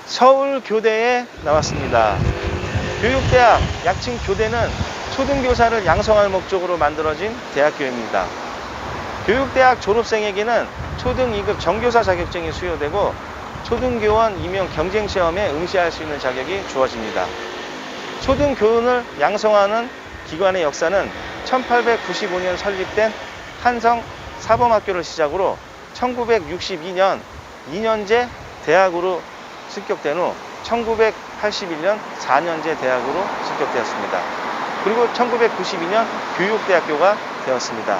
서울교대에 나왔습니다. 교육대학, 약칭 교대는 초등교사를 양성할 목적으로 만들어진 대학교입니다. 교육대학 졸업생에게는 초등 2급 정교사 자격증이 수여되고 초등교원 임용 경쟁시험에 응시할 수 있는 자격이 주어집니다. 초등교원을 양성하는 기관의 역사는 1895년 설립된 한성 사범학교를 시작으로 1962년 2년제 대학으로 승격된 후 1981년 4년제 대학으로 승격되었습니다. 그리고 1992년 교육대학교가 되었습니다.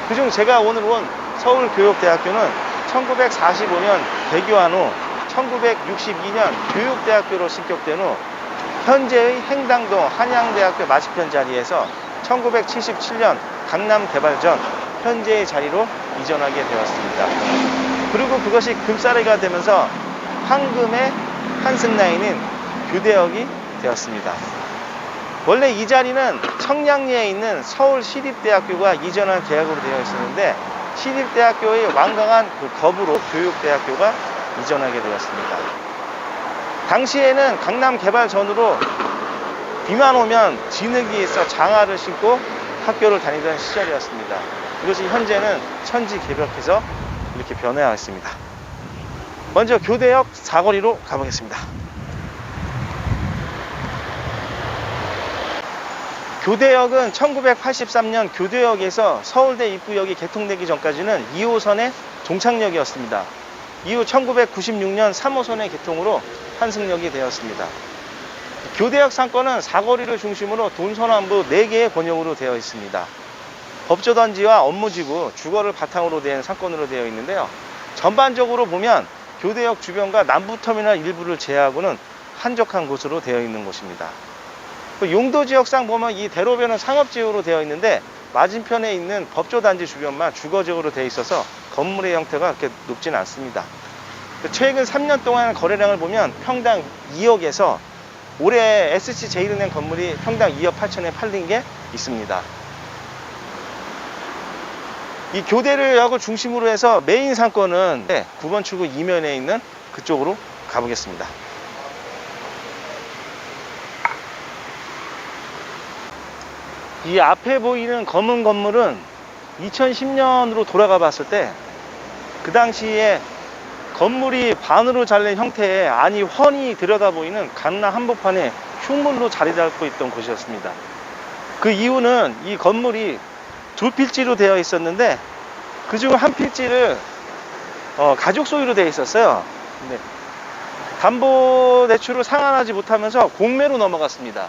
그중 제가 오늘 온 서울교육대학교는 1945년 개교한 후 1962년 교육대학교로 승격된 후 현재의 행당동 한양대학교 맞은편 자리에서 1977년 강남 개발 전 현재의 자리로 이전하게 되었습니다. 그리고 그것이 금싸레가 되면서 황금의 한승라인인 교대역이 되었습니다. 원래 이 자리는 청량리에 있는 서울시립대학교가 이전한 계약으로 되어 있었는데 시립대학교의 완강한 그 거부로 교육대학교가 이전하게 되었습니다. 당시에는 강남 개발 전후로 비만 오면 진흙이 있어 장화를 신고 학교를 다니던 시절이었습니다. 이것이 현재는 천지개벽해서 이렇게 변해왔습니다. 먼저 교대역 사거리로 가보겠습니다. 교대역은 1983년 교대역에서 서울대 입구역이 개통되기 전까지는 2호선의 종착역이었습니다. 이후 1996년 3호선의 개통으로 환승역이 되었습니다. 교대역 상권은 사거리를 중심으로 동서남북 4개의 권역으로 되어 있습니다. 법조단지와 업무지구, 주거를 바탕으로 된 상권으로 되어 있는데요. 전반적으로 보면 교대역 주변과 남부터미널 일부를 제외하고는 한적한 곳으로 되어 있는 곳입니다. 용도지역상 보면 이 대로변은 상업지역으로 되어 있는데 맞은편에 있는 법조단지 주변만 주거지역으로 되어 있어서 건물의 형태가 그렇게 높지는 않습니다. 최근 3년 동안 거래량을 보면 평당 2억에서 올해 SC제일은행 건물이 평당 2억 8천에 팔린 게 있습니다. 이 교대역을 중심으로 해서 메인 상권은 9번 출구 이면에 있는 그쪽으로 가보겠습니다. 이 앞에 보이는 검은 건물은 2010년으로 돌아가 봤을 때 그 당시에 건물이 반으로 잘린 형태의 안이 훤히 들여다 보이는 강남 한복판에 흉물로 자리 잡고 있던 곳이었습니다. 그 이유는 이 건물이 두 필지로 되어 있었는데 그중 한 필지를 가족 소유로 되어 있었어요. 근데 담보대출을 상환하지 못하면서 공매로 넘어갔습니다.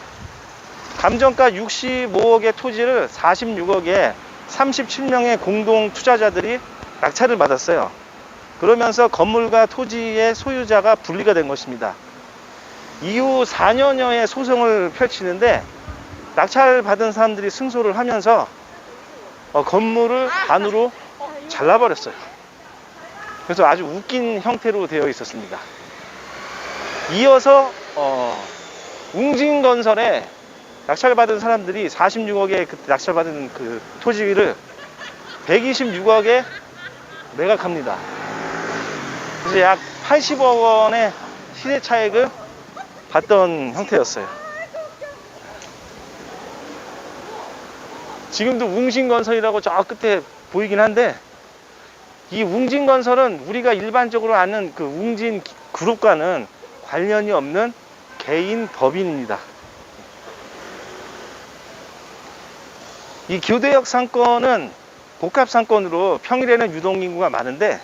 감정가 65억의 토지를 46억에 37명의 공동 투자자들이 낙찰을 받았어요. 그러면서 건물과 토지의 소유자가 분리가 된 것입니다. 이후 4년여의 소송을 펼치는데 낙찰 받은 사람들이 승소를 하면서 건물을 반으로 잘라버렸어요. 그래서 아주 웃긴 형태로 되어 있었습니다. 이어서 웅진건설에 낙찰받은 사람들이 46억에 그때 낙찰받은 그 토지를 126억에 매각합니다. 그래서 약 80억 원의 시세차익을 받던 형태였어요. 지금도 웅진건설이라고 저 끝에 보이긴 한데 이 웅진건설은 우리가 일반적으로 아는 그 웅진그룹과는 관련이 없는 개인 법인입니다. 이 교대역 상권은 복합 상권으로 평일에는 유동인구가 많은데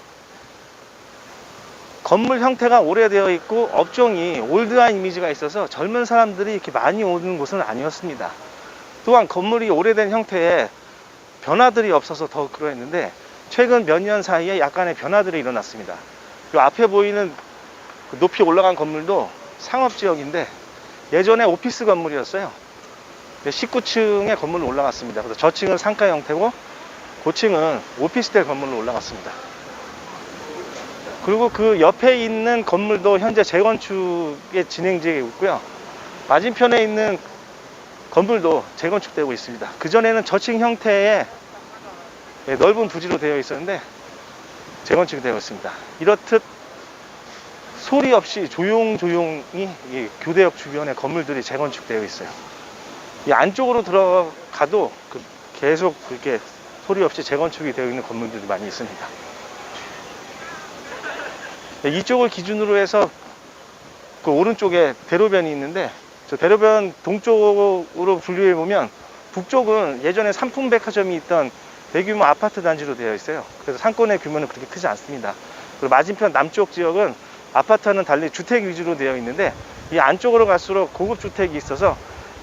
건물 형태가 오래되어 있고 업종이 올드한 이미지가 있어서 젊은 사람들이 이렇게 많이 오는 곳은 아니었습니다. 또한 건물이 오래된 형태에 변화들이 없어서 더 그러했는데 최근 몇 년 사이에 약간의 변화들이 일어났습니다. 이 앞에 보이는 높이 올라간 건물도 상업지역인데 예전에 오피스 건물이었어요. 19층의 건물로 올라갔습니다. 그래서 저층은 상가 형태고 고층은 오피스텔 건물로 올라갔습니다. 그리고 그 옆에 있는 건물도 현재 재건축에 진행 중에 있고요. 맞은편에 있는 건물도 재건축되고 있습니다. 그전에는 저층 형태의 넓은 부지로 되어 있었는데 재건축이 되어 있습니다. 이렇듯 소리 없이 조용조용히 이 교대역 주변에 건물들이 재건축되어 있어요. 이 안쪽으로 들어가도 계속 그렇게 소리 없이 재건축이 되어 있는 건물들이 많이 있습니다. 이쪽을 기준으로 해서 그 오른쪽에 대로변이 있는데, 저 대로변 동쪽으로 분류해 보면 북쪽은 예전에 삼풍백화점이 있던 대규모 아파트 단지로 되어 있어요. 그래서 상권의 규모는 그렇게 크지 않습니다. 그리고 맞은편 남쪽 지역은 아파트와는 달리 주택 위주로 되어 있는데, 이 안쪽으로 갈수록 고급 주택이 있어서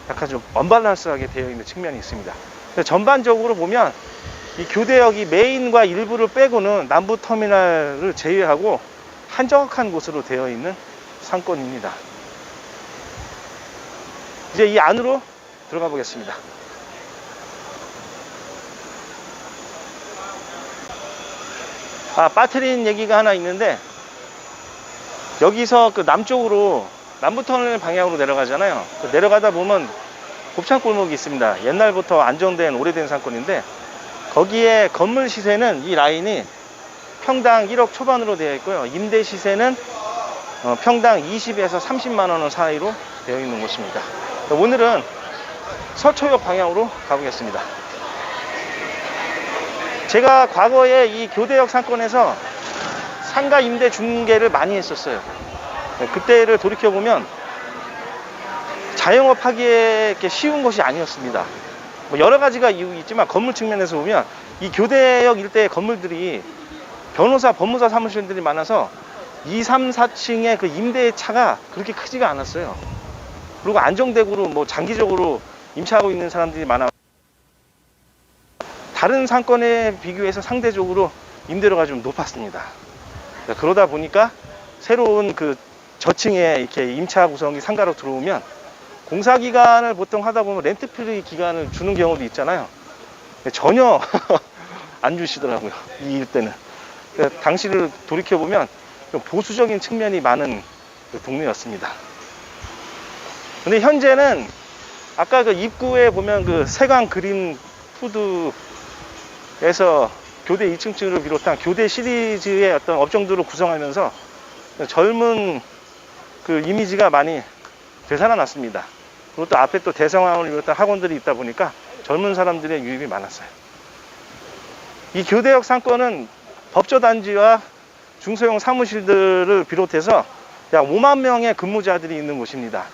약간 좀 언밸런스하게 되어 있는 측면이 있습니다. 전반적으로 보면 이 교대역이 메인과 일부를 빼고는 남부 터미널을 제외하고 한적한 곳으로 되어 있는 상권입니다. 이제 이 안으로 들어가 보겠습니다. 빠뜨린 얘기가 하나 있는데, 여기서 그 남쪽으로 남부터널 방향으로 내려가잖아요. 내려가다 보면 곱창골목이 있습니다. 옛날부터 안정된 오래된 상권인데, 거기에 건물 시세는 이 라인이 평당 1억 초반으로 되어 있고요. 임대 시세는 평당 20에서 30만 원 사이로 되어 있는 곳입니다. 오늘은 서초역 방향으로 가보겠습니다. 제가 과거에 이 교대역 상권에서 상가 임대 중개를 많이 했었어요. 그때를 돌이켜보면 자영업 하기에 쉬운 것이 아니었습니다. 뭐 여러 가지가 이유가 있지만, 건물 측면에서 보면 이 교대역 일대의 건물들이 변호사, 법무사 사무실들이 많아서 2, 3, 4층의 그 임대 차가 그렇게 크지가 않았어요. 그리고 안정적으로 뭐 장기적으로 임차하고 있는 사람들이 많아. 다른 상권에 비교해서 상대적으로 임대료가 좀 높았습니다. 그러다 보니까 새로운 그 저층에 이렇게 임차 구성이 상가로 들어오면 공사기간을 보통 하다 보면 렌트프리 기간을 주는 경우도 있잖아요. 전혀 안 주시더라고요, 이 일대는. 당시를 돌이켜보면 좀 보수적인 측면이 많은 동네였습니다. 근데 현재는 아까 그 입구에 보면 그 세강 그린 푸드에서 교대 2층을 비롯한 교대 시리즈의 어떤 업종들을 구성하면서 젊은 그 이미지가 많이 되살아났습니다. 그리고 또 앞에 또 대성황을 비롯한 학원들이 있다 보니까 젊은 사람들의 유입이 많았어요. 이 교대역 상권은 법조단지와 중소형 사무실들을 비롯해서 약 5만 명의 근무자들이 있는 곳입니다.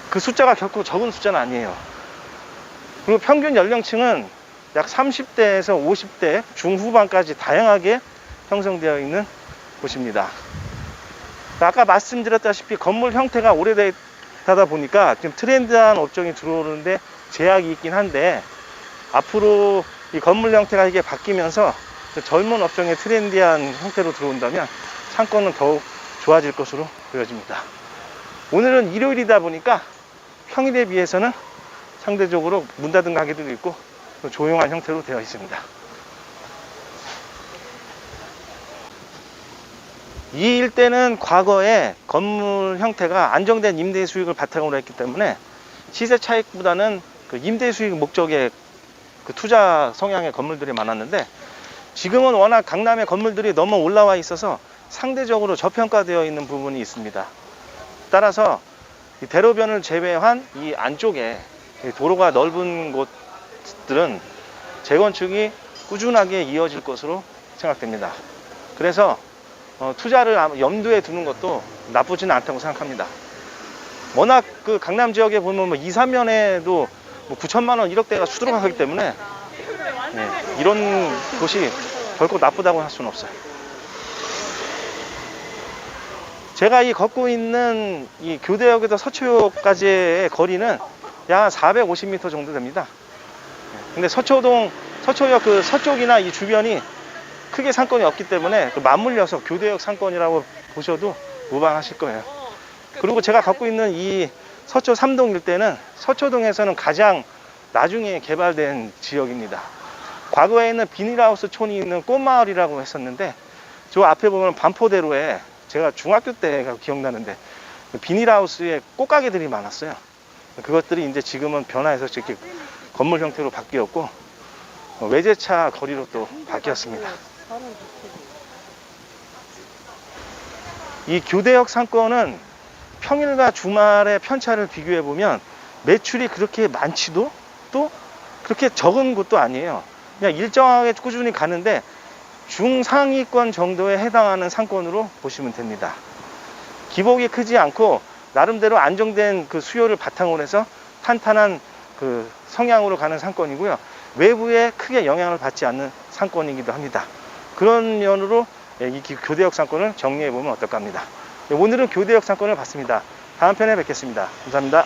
그 숫자가 결코 적은 숫자는 아니에요. 그리고 평균 연령층은 약 30대에서 50대 중후반까지 다양하게 형성되어 있는 곳입니다. 아까 말씀드렸다시피 건물 형태가 오래되다 보니까 좀 트렌드한 업종이 들어오는데 제약이 있긴 한데, 앞으로 이 건물 형태가 이게 바뀌면서 젊은 업종의 트렌디한 형태로 들어온다면 상권은 더욱 좋아질 것으로 보여집니다. 오늘은 일요일이다 보니까 평일에 비해서는 상대적으로 문 닫은 가게들도 있고 조용한 형태로 되어 있습니다. 이 일대는 과거에 건물 형태가 안정된 임대 수익을 바탕으로 했기 때문에 시세 차익보다는 그 임대 수익 목적의 그 투자 성향의 건물들이 많았는데, 지금은 워낙 강남의 건물들이 너무 올라와 있어서 상대적으로 저평가되어 있는 부분이 있습니다. 따라서 이 대로변을 제외한 이 안쪽에 도로가 넓은 곳들은 재건축이 꾸준하게 이어질 것으로 생각됩니다. 그래서 투자를 염두에 두는 것도 나쁘지는 않다고 생각합니다. 워낙 그 강남 지역에 보면 뭐 2, 3년에도 뭐 9천만 원, 1억대가 수두룩하기 때문에 이런 곳이 결코 나쁘다고 할 수는 없어요. 제가 이 걷고 있는 이 교대역에서 서초역까지의 거리는 약 450m 정도 됩니다. 근데 서초역 그 서쪽이나 이 주변이 크게 상권이 없기 때문에 맞물려서 교대역 상권이라고 보셔도 무방하실 거예요. 그리고 제가 갖고 있는 이 서초 3동 일대는 서초동에서는 가장 나중에 개발된 지역입니다. 과거에는 비닐하우스 촌이 있는 꽃마을이라고 했었는데, 저 앞에 보면 반포대로에 제가 중학교 때가 기억나는데 비닐하우스에 꽃가게들이 많았어요. 그것들이 이제 지금은 변화해서 이렇게 건물 형태로 바뀌었고 뭐, 어, 외제차 거리로 또 바뀌었습니다. 이 교대역 상권은 평일과 주말의 편차를 비교해 보면 매출이 그렇게 많지도 또 그렇게 적은 곳도 아니에요. 그냥 일정하게 꾸준히 가는데 중상위권 정도에 해당하는 상권으로 보시면 됩니다. 기복이 크지 않고 나름대로 안정된 그 수요를 바탕으로 해서 탄탄한 그 성향으로 가는 상권이고요. 외부에 크게 영향을 받지 않는 상권이기도 합니다. 그런 면으로 이 교대역 상권을 정리해 보면 어떨까 합니다. 오늘은 교대역 상권을 봤습니다. 다음 편에 뵙겠습니다. 감사합니다.